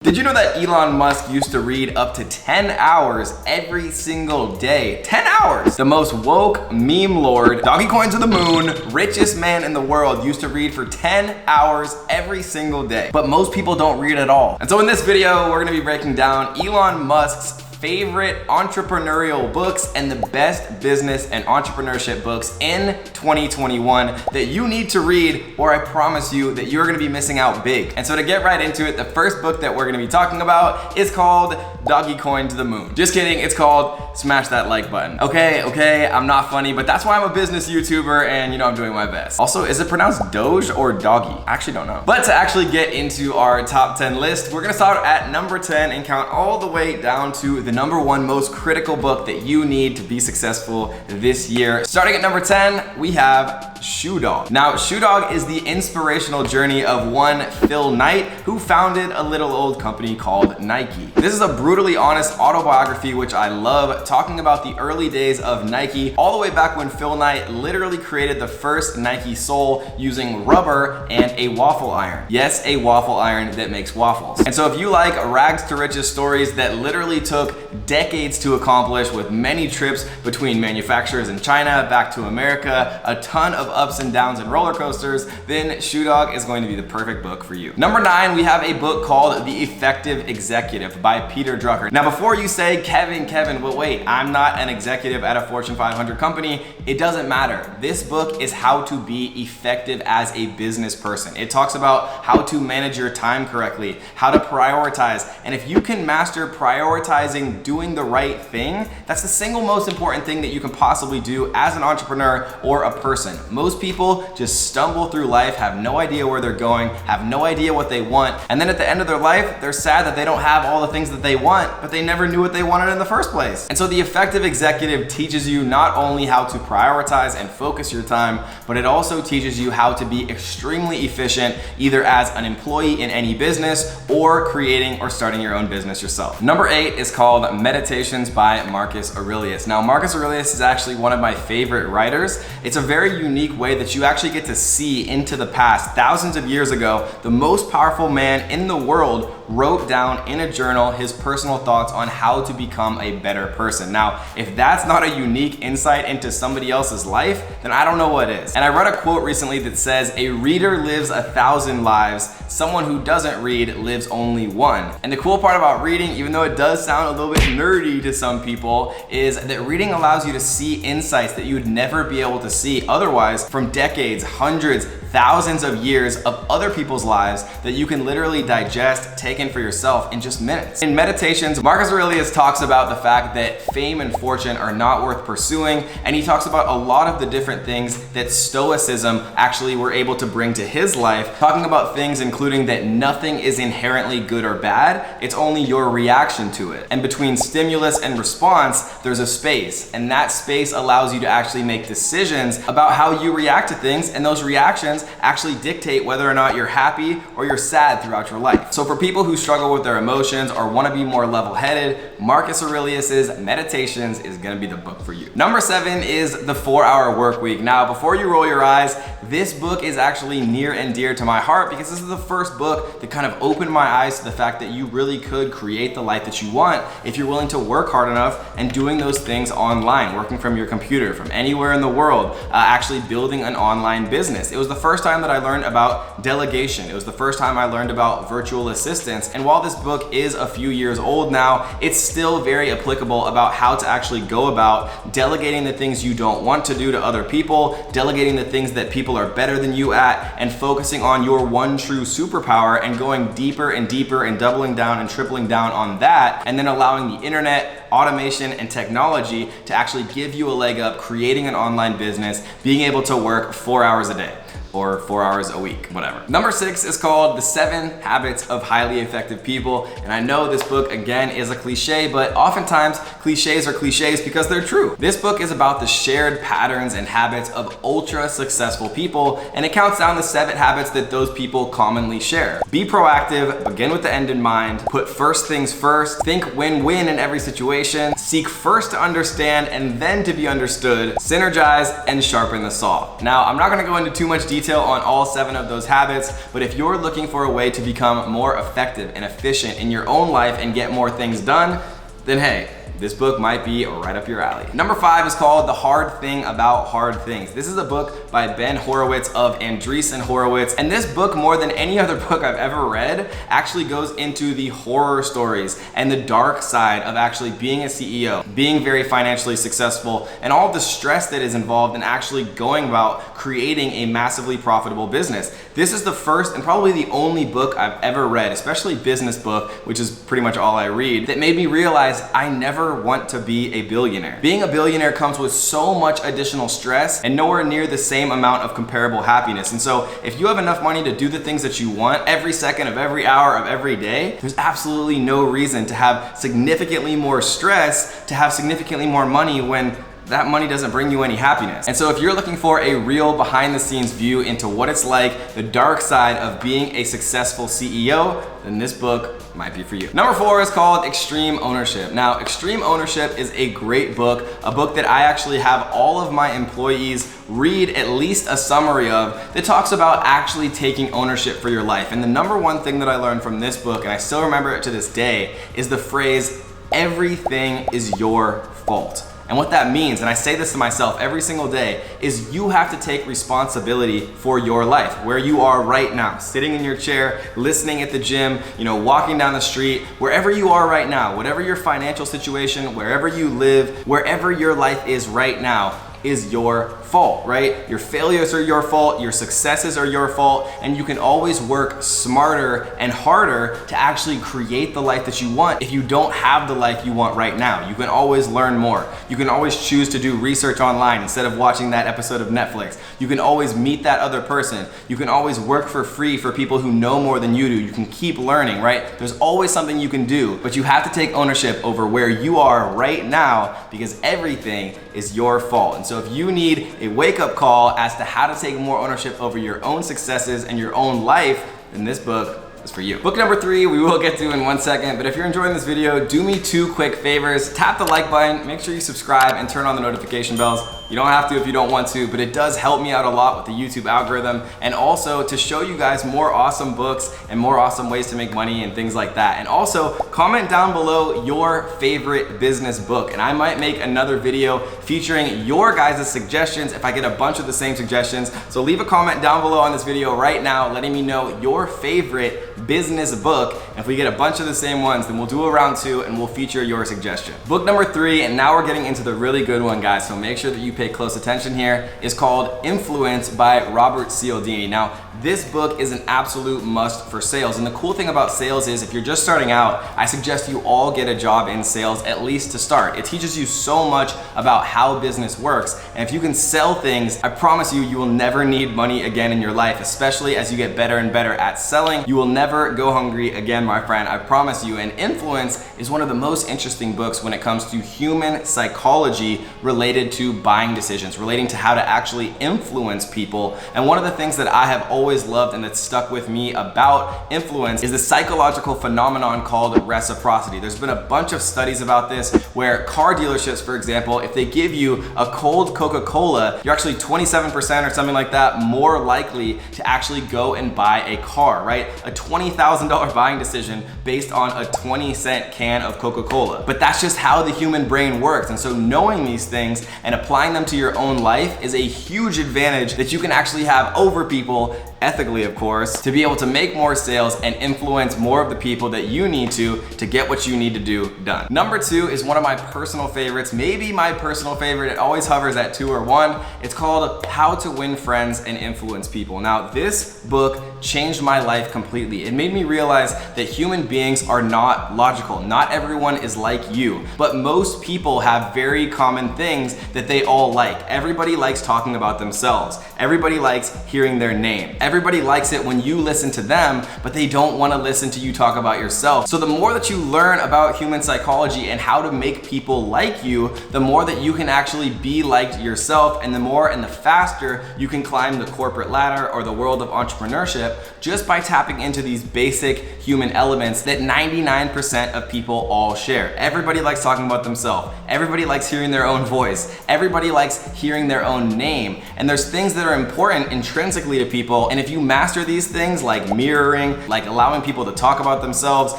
Did you know that Elon Musk used to read up to 10 hours every single day? 10 hours! The most woke meme lord, doggy coin to the moon, richest man in the world used to read for 10 hours every single day. But most people don't read at all. And so in this video, we're gonna be breaking down Elon Musk's favorite entrepreneurial books and the best business and entrepreneurship books in 2021 that you need to read, or I promise you that you're gonna be missing out big. And so to get right into it, the first book that we're gonna be talking about is called Doggy Coin to the Moon. Just kidding, it's called Smash That Like Button. Okay, I'm not funny, but that's why I'm a business YouTuber and I'm doing my best. Also, is it pronounced Doge or Doggy? I actually don't know. But to actually get into our top 10 list, we're gonna start at number 10 and count all the way down to the number one most critical book that you need to be successful this year. Starting at number 10, we have Shoe Dog. Now, Shoe Dog is the inspirational journey of one Phil Knight, who founded a little old company called Nike. This is a brutally honest autobiography, which I love, talking about the early days of Nike, all the way back when Phil Knight literally created the first Nike sole using rubber and a waffle iron. Yes, a waffle iron that makes waffles. And so if you like rags to riches stories that literally took decades to accomplish, with many trips between manufacturers in China back to America, a ton of ups and downs and roller coasters, then Shoe Dog is going to be the perfect book for you. Number 9, we have a book called The Effective Executive by Peter Drucker. Now, before you say, Kevin, well, wait, I'm not an executive at a Fortune 500 company, it doesn't matter. This book is how to be effective as a business person. It talks about how to manage your time correctly, how to prioritize, and if you can master prioritizing, doing the right thing, that's the single most important thing that you can possibly do as an entrepreneur or a person. Most people just stumble through life, have no idea where they're going, have no idea what they want, and then at the end of their life, they're sad that they don't have all the things that they want, but they never knew what they wanted in the first place. And so the Effective Executive teaches you not only how to prioritize and focus your time, but it also teaches you how to be extremely efficient, either as an employee in any business or creating or starting your own business yourself. Number 8 is called Meditations by Marcus Aurelius. Now, Marcus Aurelius is actually one of my favorite writers. It's a very unique way that you actually get to see into the past. Thousands of years ago, the most powerful man in the world wrote down in a journal his personal thoughts on how to become a better person. Now, if that's not a unique insight into somebody else's life, then I don't know what is. And I read a quote recently that says, "A reader lives 1,000 lives. Someone who doesn't read lives only one." And the cool part about reading, even though it does sound a little bit nerdy to some people, is that reading allows you to see insights that you would never be able to see otherwise from decades, hundreds, thousands of years of other people's lives that you can literally digest, take in for yourself in just minutes. In Meditations, Marcus Aurelius talks about the fact that fame and fortune are not worth pursuing, and he talks about a lot of the different things that Stoicism actually were able to bring to his life, talking about things including that nothing is inherently good or bad, it's only your reaction to it. And between stimulus and response, there's a space, and that space allows you to actually make decisions about how you react to things, and those reactions actually dictate whether or not you're happy or you're sad throughout your life. So for people who struggle with their emotions or want to be more level-headed, Marcus Aurelius's Meditations is going to be the book for you. Number 7 is The 4-Hour Workweek. Now, before you roll your eyes, this book is actually near and dear to my heart because this is the first book that kind of opened my eyes to the fact that you really could create the life that you want if you're willing to work hard enough and doing those things online, working from your computer, from anywhere in the world, actually building an online business. It was the first time that I learned about delegation. It was the first time I learned about virtual assistants. And while this book is a few years old now, it's still very applicable about how to actually go about delegating the things you don't want to do to other people, delegating the things that people are better than you at, and focusing on your one true superpower and going deeper and deeper and doubling down and tripling down on that, and then allowing the internet, automation, and technology to actually give you a leg up creating an online business, being able to work 4 hours a day. Or 4 hours a week, whatever. Number 6 is called The 7 Habits of Highly Effective People. And I know this book, again, is a cliche, but oftentimes cliches are cliches because they're true. This book is about the shared patterns and habits of ultra successful people, and it counts down the 7 habits that those people commonly share. Be proactive, begin with the end in mind, put first things first, think win-win in every situation, seek first to understand and then to be understood, synergize, and sharpen the saw. Now, I'm not gonna go into too much detail detail on all 7 of those habits, but if you're looking for a way to become more effective and efficient in your own life and get more things done, then hey, this book might be right up your alley. Number 5 is called The Hard Thing About Hard Things. This is a book by Ben Horowitz of Andreessen Horowitz. And this book, more than any other book I've ever read, actually goes into the horror stories and the dark side of actually being a CEO, being very financially successful, and all the stress that is involved in actually going about creating a massively profitable business. This is the first and probably the only book I've ever read, especially business book, which is pretty much all I read, that made me realize I never want to be a billionaire. Being a billionaire comes with so much additional stress and nowhere near the same amount of comparable happiness. And so if you have enough money to do the things that you want every second of every hour of every day, there's absolutely no reason to have significantly more stress, to have significantly more money when that money doesn't bring you any happiness. And so if you're looking for a real behind the scenes view into what it's like, the dark side of being a successful CEO, then this book might be for you. Number 4 is called Extreme Ownership. Now, Extreme Ownership is a great book, a book that I actually have all of my employees read at least a summary of that talks about actually taking ownership for your life. And the number 1 thing that I learned from this book, and I still remember it to this day, is the phrase, everything is your fault. And what that means, and I say this to myself every single day, is you have to take responsibility for your life, where you are right now, sitting in your chair, listening at the gym, walking down the street, wherever you are right now, whatever your financial situation, wherever you live, wherever your life is right now, is your fault, right? Your failures are your fault, your successes are your fault, and you can always work smarter and harder to actually create the life that you want if you don't have the life you want right now. You can always learn more. You can always choose to do research online instead of watching that episode of Netflix. You can always meet that other person. You can always work for free for people who know more than you do. You can keep learning, right? There's always something you can do, but you have to take ownership over where you are right now because everything is your fault. And so if you need a wake-up call as to how to take more ownership over your own successes and your own life, then this book is for you. Book number 3 we will get to in 1 second, but if you're enjoying this video, do me 2 quick favors. Tap the like button, make sure you subscribe, and turn on the notification bells. You don't have to if you don't want to, but it does help me out a lot with the YouTube algorithm, and also to show you guys more awesome books and more awesome ways to make money and things like that. And also comment down below your favorite business book, and I might make another video featuring your guys' suggestions if I get a bunch of the same suggestions. So leave a comment down below on this video right now letting me know your favorite business book. And if we get a bunch of the same ones, then we'll do a round 2 and we'll feature your suggestion. Book number 3, and now we're getting into the really good one, guys, so make sure that you pay close attention here, is called Influence by Robert Cialdini. Now, this book is an absolute must for sales. And the cool thing about sales is if you're just starting out, I suggest you all get a job in sales, at least to start. It teaches you so much about how business works. And if you can sell things, I promise you, you will never need money again in your life, especially as you get better and better at selling. You will never go hungry again, my friend, I promise you. And Influence is one of the most interesting books when it comes to human psychology related to buying decisions, relating to how to actually influence people. And one of the things that I have always loved and that's stuck with me about influence is the psychological phenomenon called reciprocity. There's been a bunch of studies about this where car dealerships, for example, if they give you a cold Coca-Cola, you're actually 27% or something like that more likely to actually go and buy a car, right? A $20,000 buying decision based on a 20-cent can of Coca-Cola. But that's just how the human brain works. And so knowing these things and applying them to your own life is a huge advantage that you can actually have over people, ethically of course, to be able to make more sales and influence more of the people that you need to get what you need to do done. Number 2 is one of my personal favorites, maybe my personal favorite. It always hovers at 2 or 1. It's called How to Win Friends and Influence People. Now, this book changed my life completely. It made me realize that human beings are not logical. Not everyone is like you, but most people have very common things that they all like. Everybody likes talking about themselves. Everybody likes hearing their name. Everybody likes it when you listen to them, but they don't want to listen to you talk about yourself. So the more that you learn about human psychology and how to make people like you, the more that you can actually be liked yourself, and the more and the faster you can climb the corporate ladder or the world of entrepreneurship just by tapping into these basic human human elements that 99% of people all share. Everybody likes talking about themselves. Everybody likes hearing their own voice. Everybody likes hearing their own name. And there's things that are important intrinsically to people. And if you master these things, like mirroring, like allowing people to talk about themselves,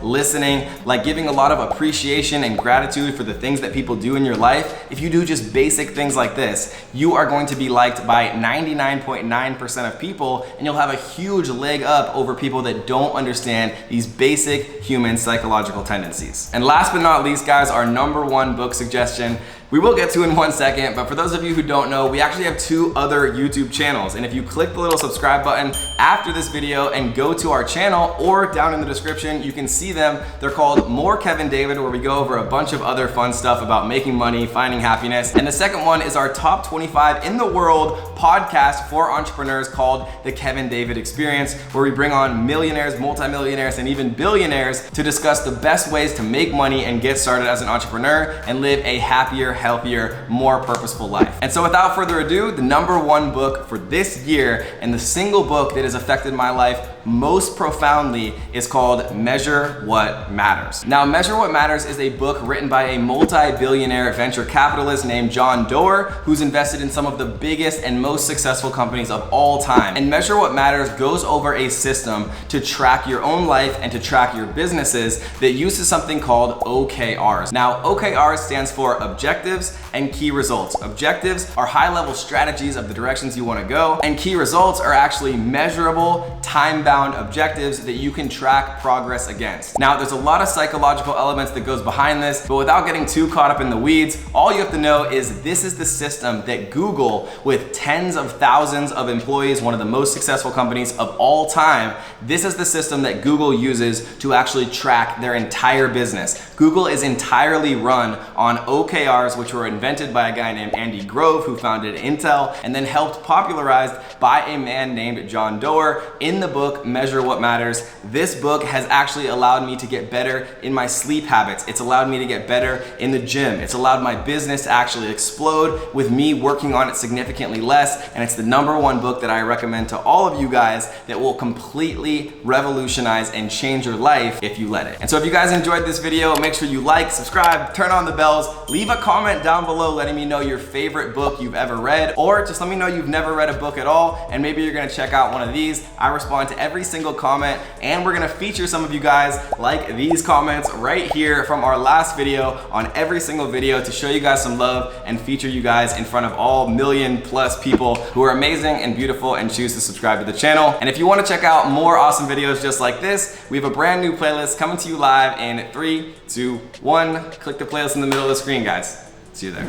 listening, like giving a lot of appreciation and gratitude for the things that people do in your life, if you do just basic things like this, you are going to be liked by 99.9% of people, and you'll have a huge leg up over people that don't understand these basic human psychological tendencies. And last but not least, guys, our #1 book suggestion, we will get to in 1 second, but for those of you who don't know, we actually have 2 other YouTube channels. And if you click the little subscribe button after this video and go to our channel, or down in the description, you can see them. They're called More Kevin David, where we go over a bunch of other fun stuff about making money, finding happiness. And the second one is our top 25 in the world podcast for entrepreneurs called The Kevin David Experience, where we bring on millionaires, multimillionaires, and even billionaires to discuss the best ways to make money and get started as an entrepreneur and live a happier, healthier, more purposeful life. And so without further ado, the #1 book for this year, and the single book that has affected my life most profoundly, is called Measure What Matters. Now, Measure What Matters is a book written by a multi-billionaire venture capitalist named John Doerr, who's invested in some of the biggest and most successful companies of all time. And Measure What Matters goes over a system to track your own life and to track your businesses that uses something called OKRs. Now, OKRs stands for Objectives and Key Results. Objectives are high-level strategies of the directions you want to go, and key results are actually measurable, time-bound objectives that you can track progress against. Now, there's a lot of psychological elements that goes behind this, but without getting too caught up in the weeds, all you have to know is this is the system that Google, with tens of thousands of employees, one of the most successful companies of all time, this is the system that Google uses to actually track their entire business. Google is entirely run on OKRs, which were invented by a guy named Andy Grove, who founded Intel, and then helped popularized by a man named John Doerr in the book Measure What Matters. This book has actually allowed me to get better in my sleep habits. It's allowed me to get better in the gym. It's allowed my business to actually explode with me working on it significantly less. And it's the #1 book that I recommend to all of you guys that will completely revolutionize and change your life if you let it. And so if you guys enjoyed this video, make sure you like, subscribe, turn on the bells, leave a comment down below letting me know your favorite book you've ever read, or just let me know you've never read a book at all and maybe you're gonna check out one of these. I respond to every single comment, and we're gonna feature some of you guys like these comments right here from our last video on every single video to show you guys some love and feature you guys in front of all million+ people who are amazing and beautiful and choose to subscribe to the channel. And if you want to check out more awesome videos just like this, we have a brand new playlist coming to you live in 3, 2, 1. Click the playlist in the middle of the screen, guys. See you there.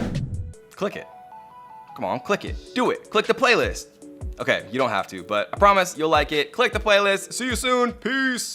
Click it. Come on, click it. Do it. Click the playlist. Okay, you don't have to, but I promise you'll like it. Click the playlist. See you soon. Peace.